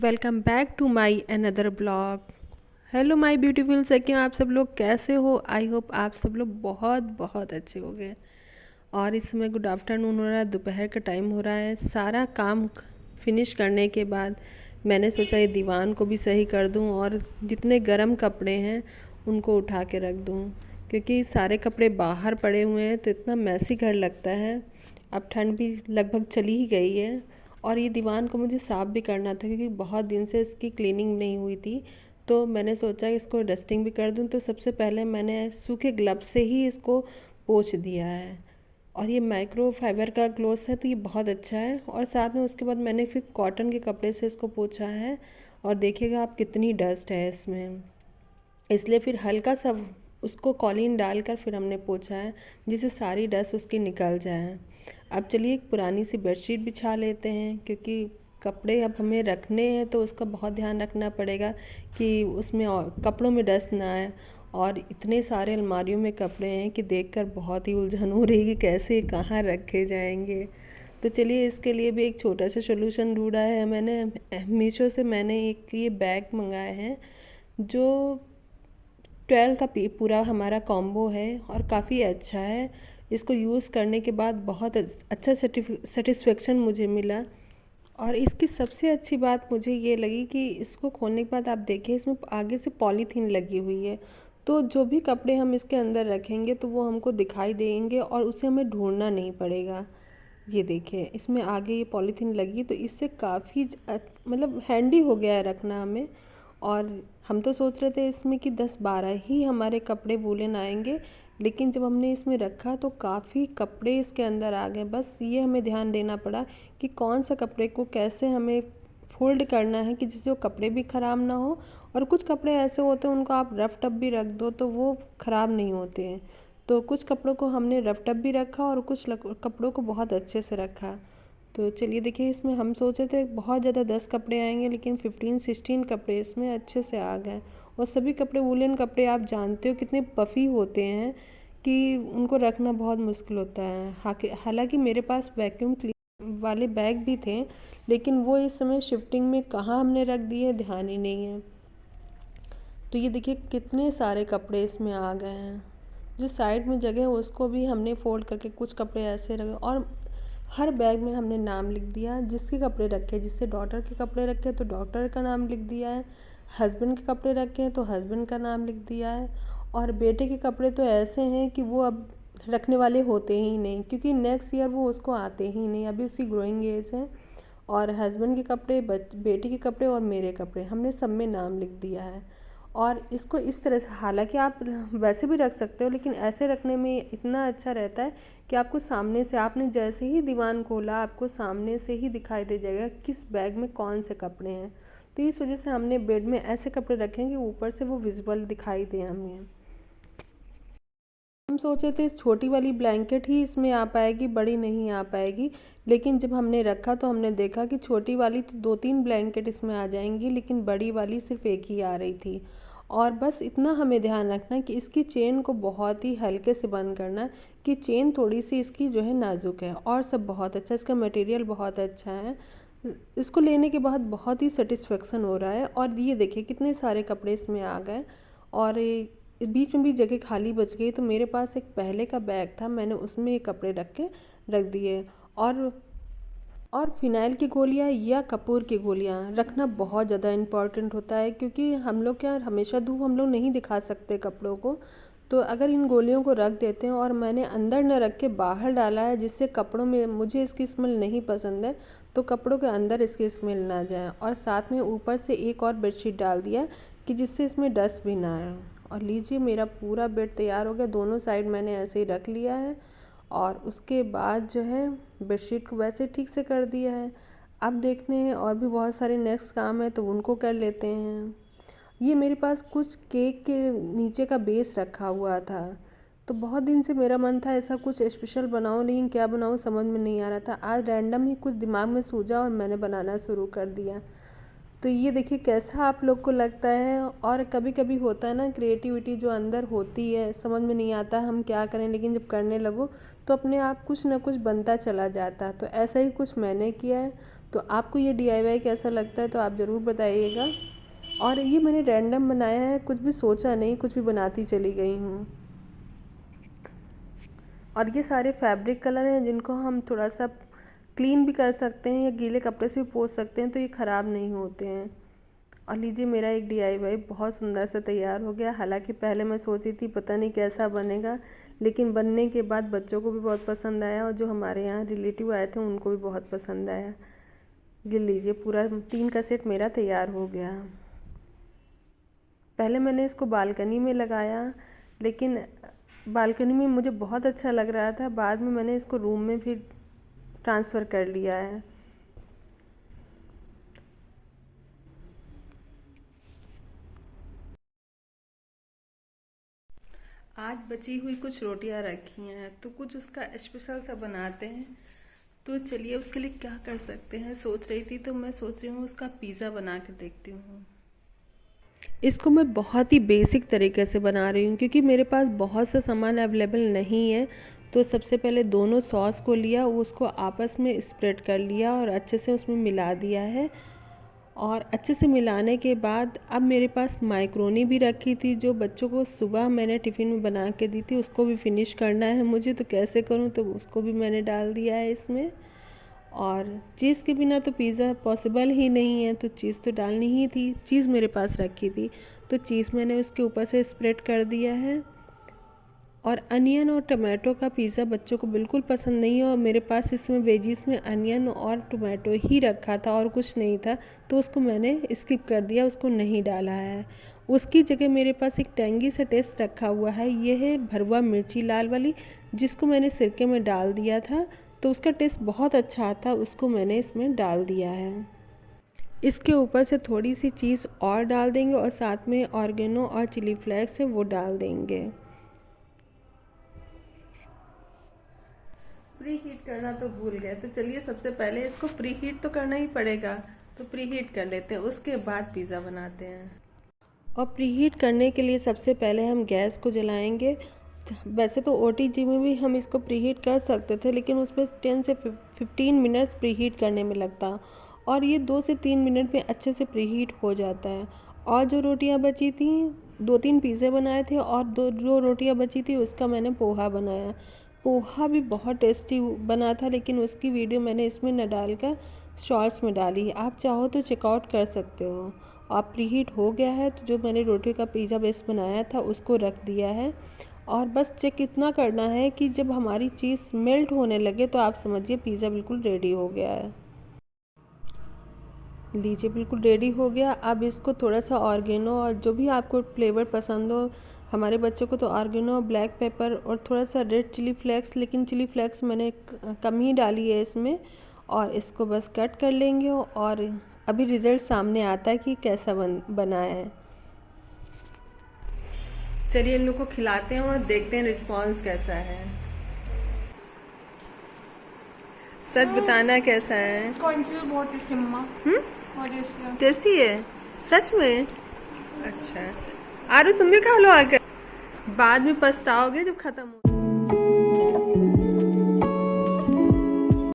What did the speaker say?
Welcome back to my another blog. Hello my beautiful सखियों, आप सब लोग कैसे हो? आई होप आप सब लोग बहुत बहुत अच्छे हो गए। और इस समय गुड आफ्टरनून हो रहा है, दोपहर का टाइम हो रहा है। सारा काम फिनिश करने के बाद मैंने सोचा ये दीवान को भी सही कर दूं और जितने गर्म कपड़े हैं उनको उठा के रख दूं, क्योंकि सारे कपड़े बाहर पड़े हुए हैं तो इतना मैसी घर लगता है। अब ठंड भी लगभग चली ही गई है और ये दीवान को मुझे साफ़ भी करना था, क्योंकि बहुत दिन से इसकी क्लीनिंग नहीं हुई थी। तो मैंने सोचा इसको डस्टिंग भी कर दूं। तो सबसे पहले मैंने सूखे ग्लव्स से ही इसको पोंछ दिया है। और ये माइक्रो फाइबर का क्लोथ्स है तो ये बहुत अच्छा है। और साथ में उसके बाद मैंने फिर कॉटन के कपड़े से इसको पोंछा है। और देखिएगा आप कितनी डस्ट है इसमें, इसलिए फिर हल्का सा उसको कॉलिन डालकर फिर हमने पोंछा है, जिससे सारी डस्ट उसकी निकल जाए। अब चलिए एक पुरानी सी बेडशीट बिछा लेते हैं, क्योंकि कपड़े अब हमें रखने हैं तो उसका बहुत ध्यान रखना पड़ेगा कि उसमें और कपड़ों में डस्ट ना आए। और इतने सारे अलमारियों में कपड़े हैं कि देखकर बहुत ही उलझन हो रही है कि कैसे कहाँ रखे जाएंगे। तो चलिए इसके लिए भी एक छोटा सा सोल्यूशन ढूंढा है मैंने। मीशो से मैंने एक ये बैग मंगाए हैं, जो 12 का पूरा हमारा कॉम्बो है और काफ़ी अच्छा है। इसको यूज़ करने के बाद बहुत अच्छा सेटिस्फेक्शन मुझे मिला। और इसकी सबसे अच्छी बात मुझे ये लगी कि इसको खोलने के बाद आप देखिए इसमें आगे से पॉलीथीन लगी हुई है, तो जो भी कपड़े हम इसके अंदर रखेंगे तो वो हमको दिखाई देंगे और उसे हमें ढूंढना नहीं पड़ेगा। ये देखिए इसमें आगे ये पॉलीथीन लगी, तो इससे काफ़ी मतलब हैंडी हो गया है रखना हमें। और हम तो सोच रहे थे इसमें कि 10-12 ही हमारे कपड़े वूलन आएंगे, लेकिन जब हमने इसमें रखा तो काफ़ी कपड़े इसके अंदर आ गए। बस ये हमें ध्यान देना पड़ा कि कौन सा कपड़े को कैसे हमें फोल्ड करना है कि जिससे वो कपड़े भी ख़राब ना हो। और कुछ कपड़े ऐसे होते हैं उनको आप रफ टफ भी रख दो तो वो ख़राब नहीं होते हैं। तो कुछ कपड़ों को हमने रफ टफ भी रखा और कुछ कपड़ों को बहुत अच्छे से रखा। तो चलिए देखिए इसमें हम सोचे थे बहुत ज़्यादा 10 कपड़े आएंगे, लेकिन 15-16 कपड़े इसमें अच्छे से आ गए। और सभी कपड़े वूलन कपड़े आप जानते हो कितने पफ़ी होते हैं कि उनको रखना बहुत मुश्किल होता है। हालांकि मेरे पास वैक्यूम क्लीन वाले बैग भी थे, लेकिन वो इस समय शिफ्टिंग में कहाँ हमने रख दिए ध्यान ही नहीं है। तो ये देखिए कितने सारे कपड़े इसमें आ गए हैं। जो साइड में जगह है उसको भी हमने फोल्ड करके कुछ कपड़े ऐसे रखे और हर बैग में हमने नाम लिख दिया, जिसके कपड़े रखे, जिससे डॉटर के कपड़े रखे तो डॉटर का नाम लिख दिया है, हस्बैंड के कपड़े रखे हैं तो हस्बैंड का नाम लिख दिया है। और बेटे के कपड़े तो ऐसे हैं कि वो अब रखने वाले होते ही नहीं, क्योंकि नेक्स्ट ईयर वो उसको आते ही नहीं, अभी उसकी ग्रोइंग एज है। और हस्बैंड के कपड़े, बेटी के कपड़े और मेरे कपड़े हमने सब में नाम लिख दिया है। और इसको इस तरह से हालांकि आप वैसे भी रख सकते हो, लेकिन ऐसे रखने में इतना अच्छा रहता है कि आपको सामने से, आपने जैसे ही दीवान खोला आपको सामने से ही दिखाई दे जाएगा किस बैग में कौन से कपड़े हैं। तो इस वजह से हमने बेड में ऐसे कपड़े रखे हैं कि ऊपर से वो विजिबल दिखाई दे हमें। हम सोचे थे इस छोटी वाली ब्लैंकेट ही इसमें आ पाएगी, बड़ी नहीं आ पाएगी। लेकिन जब हमने रखा तो हमने देखा कि छोटी वाली तो 2-3 ब्लैंकेट इसमें आ जाएंगी, लेकिन बड़ी वाली सिर्फ एक ही आ रही थी। और बस इतना हमें ध्यान रखना है कि इसकी चेन को बहुत ही हल्के से बंद करना है, कि चेन थोड़ी सी इसकी जो है नाजुक है। और सब बहुत अच्छा, इसका मटेरियल बहुत अच्छा है। इसको लेने के बाद बहुत ही सेटिस्फेक्शन हो रहा है। और ये देखिए कितने सारे कपड़े इसमें आ गए। और इस बीच में भी जगह खाली बच गई, तो मेरे पास एक पहले का बैग था, मैंने उसमें ये कपड़े रख के रख दिए। और और फिनाइल की गोलियाँ या कपूर की गोलियाँ रखना बहुत ज़्यादा इम्पॉर्टेंट होता है, क्योंकि हम लोग क्या हमेशा धूप हम लोग नहीं दिखा सकते कपड़ों को। तो अगर इन गोलियों को रख देते हैं, और मैंने अंदर न रख के बाहर डाला है जिससे कपड़ों में, मुझे इसकी स्मेल नहीं पसंद है, तो कपड़ों के अंदर इसकी स्मेल ना जाए। और साथ में ऊपर से एक और बेडशीट डाल दिया कि जिससे इसमें डस्ट भी ना आए। और लीजिए मेरा पूरा बेड तैयार हो गया, दोनों साइड मैंने ऐसे ही रख लिया है। और उसके बाद जो है बेडशीट को वैसे ठीक से कर दिया है। अब देखते हैं और भी बहुत सारे नेक्स्ट काम है तो उनको कर लेते हैं। ये मेरे पास कुछ केक के नीचे का बेस रखा हुआ था, तो बहुत दिन से मेरा मन था ऐसा कुछ स्पेशल बनाऊं, लेकिन क्या बनाऊं समझ में नहीं आ रहा था। आज रैंडम ही कुछ दिमाग में सूझा और मैंने बनाना शुरू कर दिया। तो ये देखिए कैसा आप लोग को लगता है। और कभी कभी होता है ना, क्रिएटिविटी जो अंदर होती है समझ में नहीं आता हम क्या करें, लेकिन जब करने लगो तो अपने आप कुछ ना कुछ बनता चला जाता। तो ऐसा ही कुछ मैंने किया है। तो आपको ये DIY कैसा लगता है तो आप ज़रूर बताइएगा। और ये मैंने रैंडम बनाया है, कुछ भी सोचा नहीं, कुछ भी बनाती चली गई हूँ। और ये सारे फैब्रिक कलर हैं जिनको हम थोड़ा सा क्लीन भी कर सकते हैं या गीले कपड़े से भी पोंछ सकते हैं, तो ये ख़राब नहीं होते हैं। और लीजिए मेरा एक DIY बहुत सुंदर सा तैयार हो गया। हालांकि पहले मैं सोची थी पता नहीं कैसा बनेगा, लेकिन बनने के बाद बच्चों को भी बहुत पसंद आया और जो हमारे यहाँ रिलेटिव आए थे उनको भी बहुत पसंद आया। ये लीजिए पूरा 3 का सेट मेरा तैयार हो गया। पहले मैंने इसको बालकनी में लगाया, लेकिन बालकनी में मुझे बहुत अच्छा लग रहा था। बाद में मैंने इसको रूम में फिर ट्रांसफ़र कर लिया है। आज बची हुई कुछ रोटियां रखी हैं, तो कुछ उसका स्पेशल सा बनाते हैं। तो चलिए उसके लिए क्या कर सकते हैं सोच रही थी, तो मैं सोच रही हूँ उसका पिज़्ज़ा बना के देखती हूँ। इसको मैं बहुत ही बेसिक तरीके से बना रही हूँ क्योंकि मेरे पास बहुत सा सामान अवेलेबल नहीं है। तो सबसे पहले दोनों सॉस को लिया, उसको आपस में स्प्रेड कर लिया और अच्छे से उसमें मिला दिया है। और अच्छे से मिलाने के बाद अब मेरे पास माइक्रोनी भी रखी थी जो बच्चों को सुबह मैंने टिफ़िन में बना के दी थी, उसको भी फिनिश करना है मुझे। तो कैसे करूँ, तो उसको भी मैंने डाल दिया है इसमें। और चीज़ के बिना तो पिज़्ज़ा पॉसिबल ही नहीं है, तो चीज़ तो डालनी ही थी। चीज़ मेरे पास रखी थी तो चीज़ मैंने उसके ऊपर से स्प्रेड कर दिया है। और अनियन और टमाटो का पिज़्ज़ा बच्चों को बिल्कुल पसंद नहीं है, और मेरे पास इसमें वेजिस में अनियन और टमाटो ही रखा था और कुछ नहीं था, तो उसको मैंने स्किप कर दिया, उसको नहीं डाला है। उसकी जगह मेरे पास एक टेंगी सा टेस्ट रखा हुआ है, ये है भरवा मिर्ची लाल वाली, जिसको मैंने सिरके में डाल दिया था तो उसका टेस्ट बहुत अच्छा आता, उसको मैंने इसमें डाल दिया है। इसके ऊपर से थोड़ी सी चीज़ और डाल देंगे और साथ में ऑर्गेनो और चिली फ्लेक्स है वो डाल देंगे। प्री हीट करना तो भूल गए, तो चलिए सबसे पहले इसको प्री हीट तो करना ही पड़ेगा, तो प्री हीट कर लेते हैं, उसके बाद पिज़्ज़ा बनाते हैं। और प्री हीट करने के लिए सबसे पहले हम गैस को जलाएंगे। वैसे तो OTG में भी हम इसको प्री हीट कर सकते थे, लेकिन उसमें 10 से 15 मिनट्स प्री हीट करने में लगता, और ये 2 से 3 मिनट में अच्छे से प्री हीट हो जाता है। और जो रोटियां बची थी, 2-3 पिज़्ज़े बनाए थे और जो रोटियां बची थी उसका मैंने पोहा बनाया। पोहा भी बहुत टेस्टी बना था, लेकिन उसकी वीडियो मैंने इसमें न डालकर शॉर्ट्स में डाली है, आप चाहो तो चेकआउट कर सकते हो। आप प्री हीट हो गया है तो जो मैंने रोटी का पिज़्ज़ा बेस बनाया था उसको रख दिया है। और बस चेक इतना करना है कि जब हमारी चीज़ मेल्ट होने लगे तो आप समझिए पिज़्ज़ा बिल्कुल रेडी हो गया है। लीजिए बिल्कुल रेडी हो गया। अब इसको थोड़ा सा ऑर्गेनो और जो भी आपको फ्लेवर पसंद हो, हमारे बच्चों को तो ऑर्गेनो, ब्लैक पेपर और थोड़ा सा रेड चिली फ्लेक्स, लेकिन चिली फ्लेक्स मैंने कम ही डाली है इसमें। और इसको बस कट कर लेंगे और अभी रिज़ल्ट सामने आता है कि कैसा बना है। चलिए इन लोग को खिलाते हैं और देखते हैं रिस्पांस कैसा है। सच बताना कैसा है। कौन सी बहुत टेस्टी मम्मा। बहुत टेस्टी है सच में। अच्छा आरू तुम भी खा लो आकर, बाद में पछताओगे जब खत्म हो।